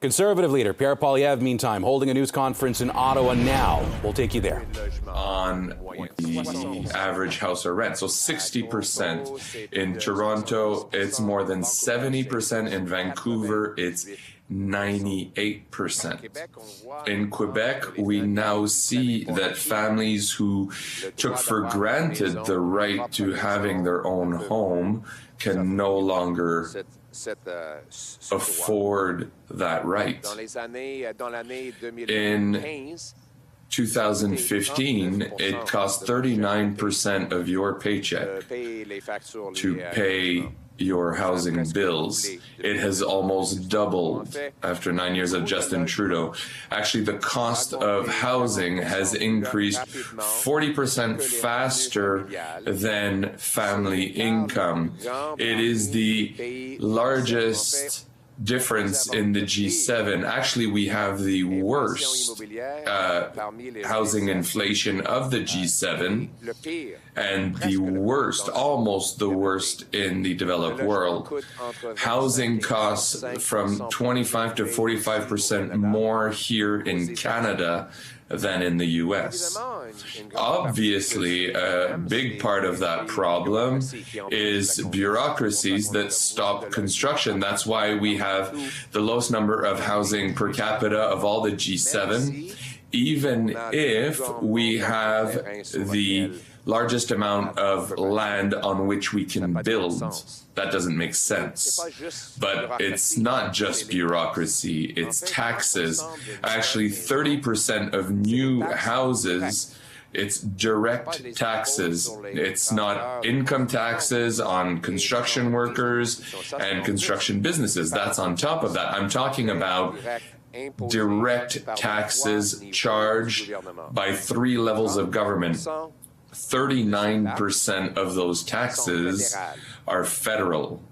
Conservative leader Pierre Poilievre, meantime, holding a news conference in Ottawa now. We'll take you there. On the average house or rent. So 60% in Toronto, it's more than 70%. In Vancouver, it's 98%. In Quebec, we now see that families who took for granted the right to having their own home can no longer afford that right. In 2015, it cost 39% of your paycheck to pay your housing bills. It has almost doubled after 9 years of Justin Trudeau. Actually, the cost of housing has increased 40% faster than family income. It is the largest difference in the G7. Actually, we have the worst housing inflation of the G7 and the worst, almost the worst in the developed world. Housing costs from 25 to 45% more here in Canada than in the US. Obviously, a big part of that problem is bureaucracies that stop construction. That's why we have the lowest number of housing per capita of all the G7, even if we have the largest amount of land on which we can build. That doesn't make sense. But it's not just bureaucracy, it's taxes. Actually, 30% of new houses, it's direct taxes. It's not income taxes on construction workers and construction businesses. That's on top of that. I'm talking about direct taxes charged by 3 levels of government. 39% of those taxes are federal,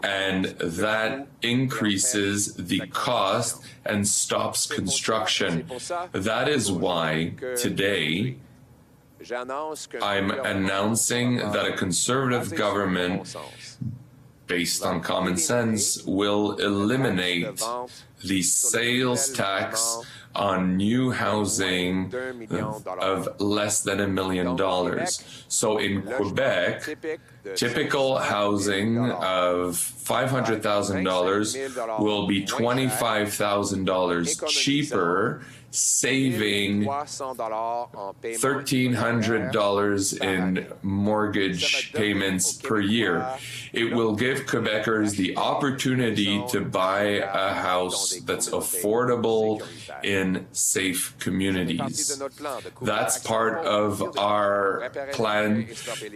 and that increases the cost and stops construction. That is why today I'm announcing that a conservative government, based on common sense, will eliminate the sales tax on new housing of less than $1 million. So in Quebec, typical housing of $500,000 will be $25,000 cheaper, saving $1,300 in mortgage payments per year. It will give Quebecers the opportunity to buy a house that's affordable in safe communities. That's part of our plan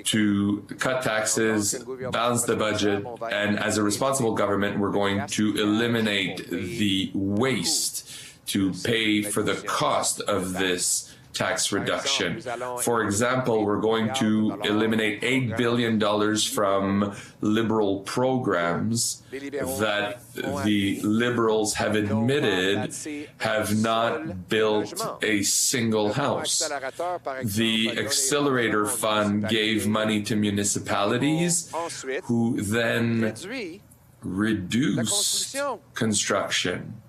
to cut taxes, balance the budget, and as a responsible government, we're going to eliminate the waste to pay for the cost of this tax reduction. For example, we're going to eliminate $8 billion from liberal programs that the Liberals have admitted have not built a single house. The Accelerator Fund gave money to municipalities who then reduced construction.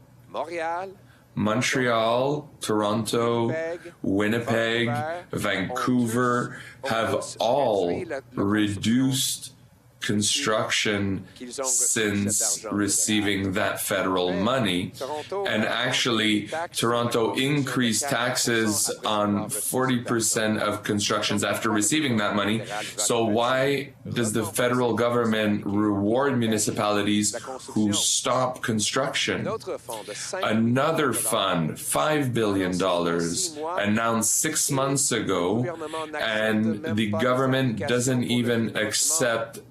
Montreal, Toronto, Winnipeg, Vancouver have all reduced construction since receiving that federal money. And actually, Toronto increased taxes on 40% of constructions after receiving that money. So why does the federal government reward municipalities who stop construction? Another fund, $5 billion, announced 6 months ago, and the government doesn't even accept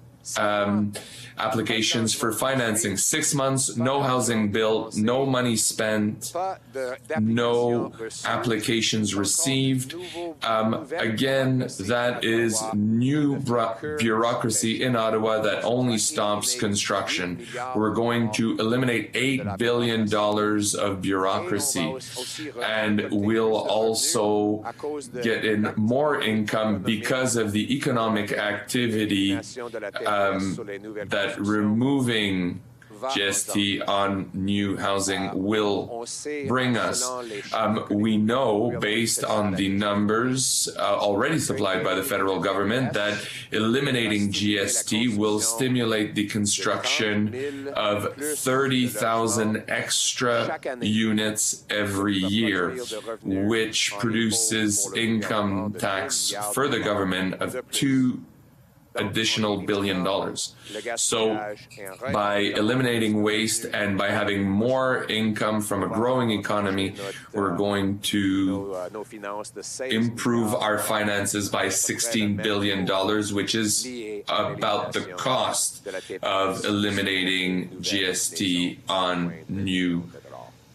applications for financing. 6 months, no housing built, no money spent, no applications received. Again, that is new bureaucracy in Ottawa that only stops construction. We're going to eliminate $8 billion of bureaucracy, and we'll also get in more income because of the economic activity that removing GST on new housing will bring us. We know, based on the numbers already supplied by the federal government, that eliminating GST will stimulate the construction of 30,000 extra units every year, which produces income tax for the government of $2 additional billion. So by eliminating waste and by having more income from a growing economy, we're going to improve our finances by $16 billion, which is about the cost of eliminating GST on new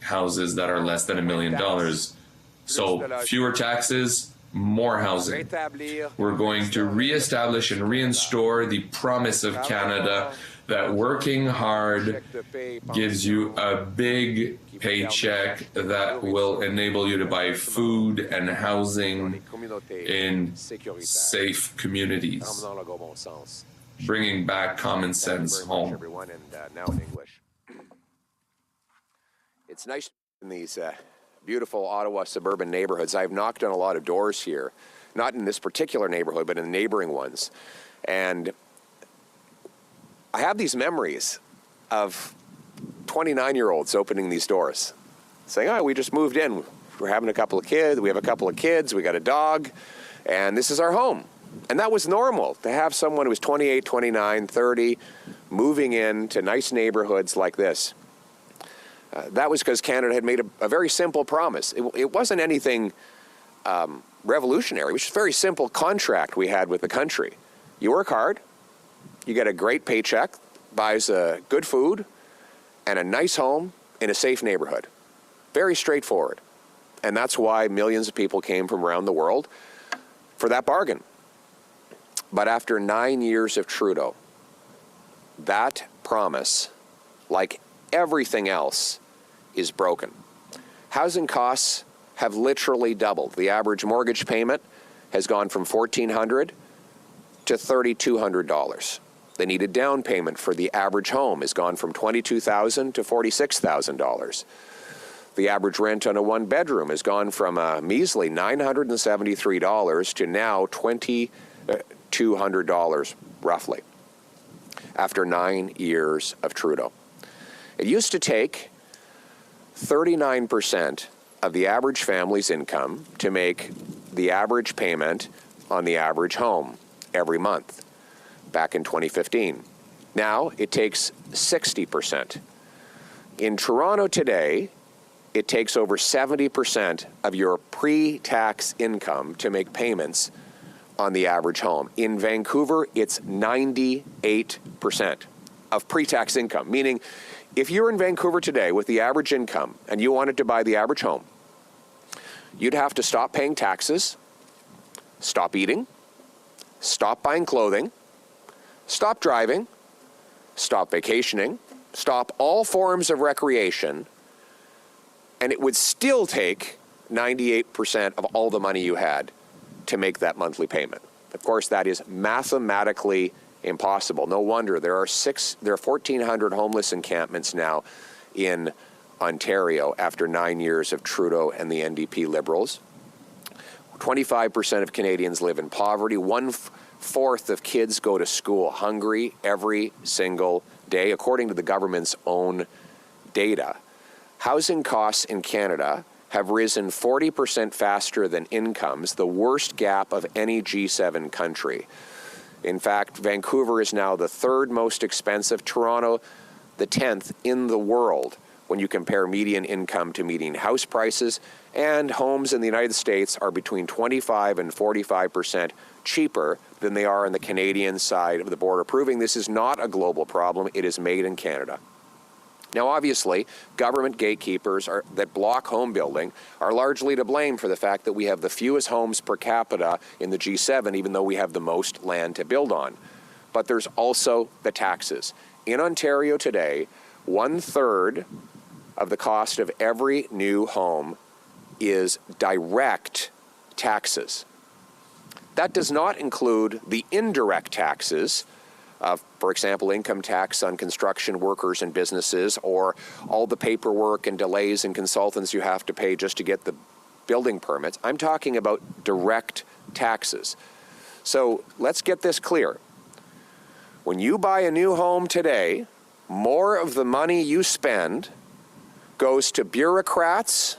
houses that are less than $1 million. So fewer taxes, more housing. We're going to reestablish and reinstore the promise of Canada that working hard gives you a big paycheck that will enable you to buy food and housing in safe communities, bringing back common sense home. It's nice in these beautiful Ottawa suburban neighborhoods. I've knocked on a lot of doors here, not in this particular neighborhood, but in the neighboring ones. And I have these memories of 29-year-olds opening these doors, saying, oh, we just moved in. We're having a couple of kids. We have a couple of kids. We got a dog. And this is our home. And that was normal, to have someone who was 28, 29, 30, moving into nice neighborhoods like this. That was because Canada had made a very simple promise. It wasn't anything revolutionary. It was just a very simple contract we had with the country. You work hard, you get a great paycheck, buys good food, and a nice home in a safe neighborhood. Very straightforward. And that's why millions of people came from around the world for that bargain. But after 9 years of Trudeau, that promise, like everything else, is broken. Housing costs have literally doubled. The average mortgage payment has gone from $1,400 to $3,200. The needed down payment for the average home has gone from $22,000 to $46,000. The average rent on a one-bedroom has gone from a measly $973 to now $2,200, roughly, after 9 years of Trudeau. It used to take 39% of the average family's income to make the average payment on the average home every month, back in 2015. Now it takes 60%. In Toronto today, it takes over 70% of your pre-tax income to make payments on the average home. In Vancouver, it's 98% of pre-tax income, meaning if you're in Vancouver today with the average income and you wanted to buy the average home, you'd have to stop paying taxes, stop eating, stop buying clothing, stop driving, stop vacationing, stop all forms of recreation, and it would still take 98% of all the money you had to make that monthly payment. Of course, that is mathematically impossible. No wonder there are 1,400 homeless encampments now in Ontario after 9 years of Trudeau and the NDP Liberals. 25% of Canadians live in poverty. 1/4 of kids go to school hungry every single day, according to the government's own data. Housing costs in Canada have risen 40% faster than incomes, the worst gap of any G7 country. In fact, Vancouver is now the third most expensive, Toronto the 10th in the world when you compare median income to median house prices, and homes in the United States are between 25 and 45% cheaper than they are on the Canadian side of the border, proving this is not a global problem, it is made in Canada. Now, obviously, government gatekeepers that block home building are largely to blame for the fact that we have the fewest homes per capita in the G7, even though we have the most land to build on. But there's also the taxes. In Ontario today, 1/3 of the cost of every new home is direct taxes. That does not include the indirect taxes of For example, income tax on construction workers and businesses, or all the paperwork and delays and consultants you have to pay just to get the building permits. I'm talking about direct taxes. So let's get this clear. When you buy a new home today, more of the money you spend goes to bureaucrats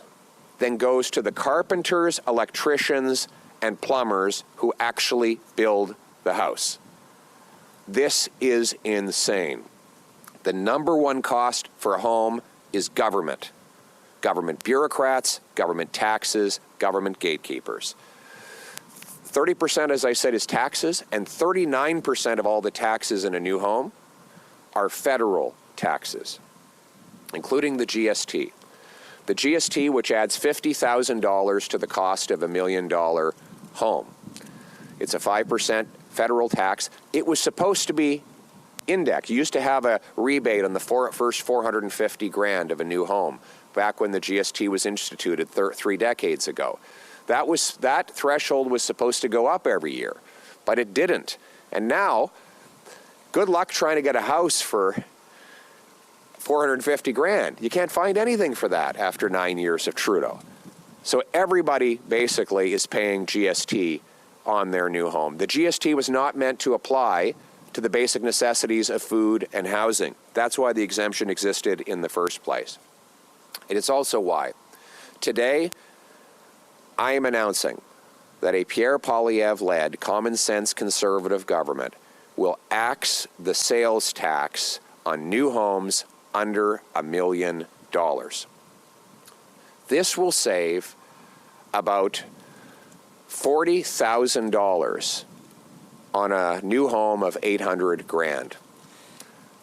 than goes to the carpenters, electricians, and plumbers who actually build the house. This is insane. The number one cost for a home is government. Government bureaucrats, government taxes, government gatekeepers. 30%, as I said, is taxes, and 39% of all the taxes in a new home are federal taxes, including the GST. The GST, which adds $50,000 to the cost of $1 million home. It's a 5% federal tax. It was supposed to be indexed. You used to have a rebate on the first $450,000 of a new home back when the GST was instituted 3 decades ago. That threshold was supposed to go up every year, but it didn't. And now, good luck trying to get a house for $450,000. You can't find anything for that after 9 years of Trudeau. So everybody basically is paying GST on their new home. The GST was not meant to apply to the basic necessities of food and housing. That's why the exemption existed in the first place. It is also why today I am announcing that a Pierre Poilievre-led common sense conservative government will axe the sales tax on new homes under $1 million. This will save about $40,000 on a new home of $800,000.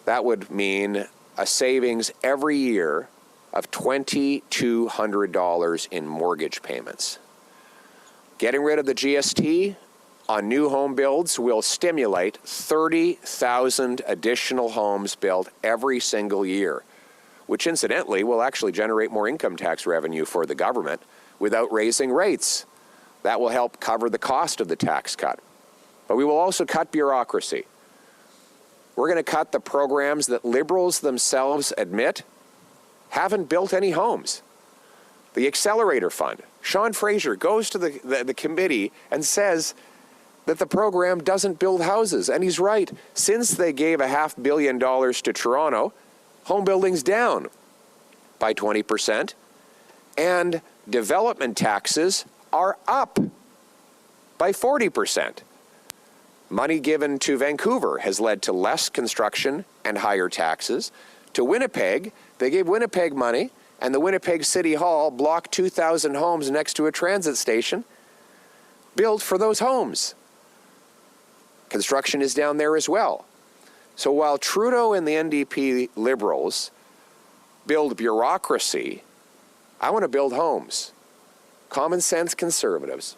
That would mean a savings every year of $2,200 in mortgage payments. Getting rid of the GST on new home builds will stimulate 30,000 additional homes built every single year, which incidentally will actually generate more income tax revenue for the government without raising rates. That will help cover the cost of the tax cut. But we will also cut bureaucracy. We're going to cut the programs that Liberals themselves admit haven't built any homes. The Accelerator Fund. Sean Fraser goes to the committee and says that the program doesn't build houses. And he's right. Since they gave $500 million to Toronto, home building's down by 20%. And development taxes are up by 40%. Money given to Vancouver has led to less construction and higher taxes. To Winnipeg, they gave Winnipeg money, and the Winnipeg City Hall blocked 2,000 homes next to a transit station built for those homes. Construction is down there as well. So while Trudeau and the NDP Liberals build bureaucracy, I want to build homes. Common sense conservatives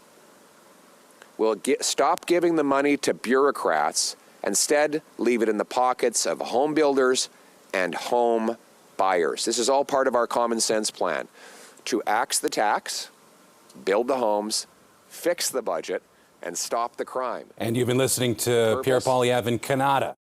will stop giving the money to bureaucrats, instead leave it in the pockets of home builders and home buyers. This is all part of our common sense plan to axe the tax, build the homes, fix the budget, and stop the crime. And you've been listening to Pierre Poilievre in Canada.